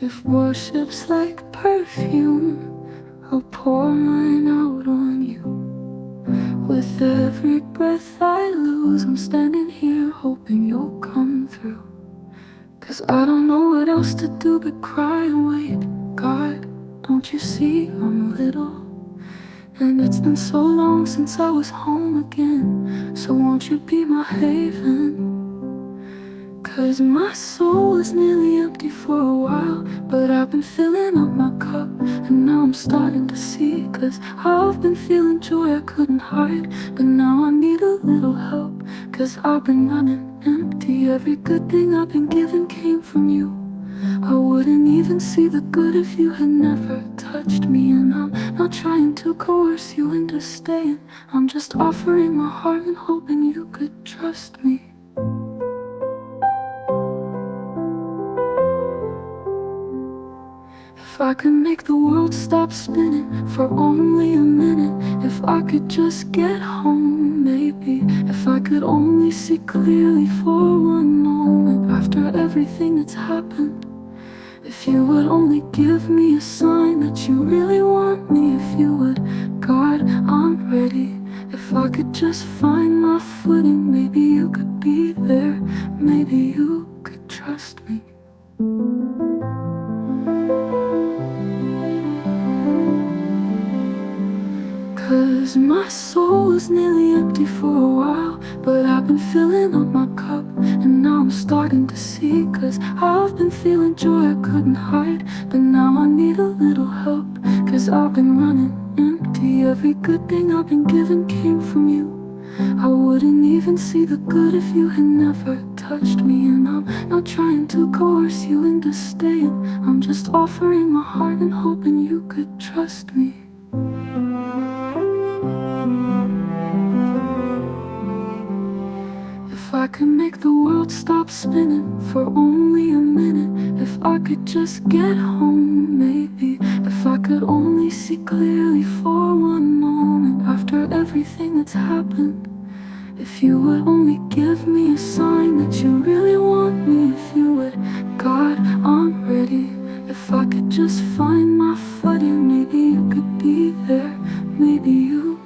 If worship's like perfume, I'll pour mine out on you. With every breath I lose, I'm standing here hoping you'll come through. 'Cause I don't know what else to do but cry and wait. God, don't you see I'm little? And it's been so long since I was home again. So won't you be my haven? 'Cause my soul is nearly empty for a while, but I've been filling up my cup, and now I'm starting to see. 'Cause I've been feeling joy I couldn't hide, but now I need a little help. 'Cause I've been running empty. Every good thing I've been given came from you. I wouldn't even see the good if you had never touched me. And I'm not trying to coerce you into staying. I'm just offering my heart and hoping you could trust me. If I could make the world stop spinning for only a minute, if I could just get home, maybe. If I could only see clearly for one moment after everything that's happened. If you would only give me a sign that you really want me. If you would, God, I'm ready. If I could just find my footing, maybe you could be there. Maybe you could trust me. 'Cause my soul is nearly empty for a while, but I've been filling up my cup, and now I'm starting to see. 'Cause I've been feeling joy I couldn't hide, but now I need a little help. 'Cause I've been running empty. Every good thing I've been given came from you. I wouldn't even see the good if you had never touched me. And I'm not trying to coerce you into staying. I'm just offering my heart and hoping you could trust me. If I could make the world stop spinning for only a minute, if I could just get home, maybe. If I could only see clearly for one moment after everything that's happened. If you would only give me a sign that you really want me. If you would, God, I'm ready. If I could just find my footing, maybe you could be there. Maybe you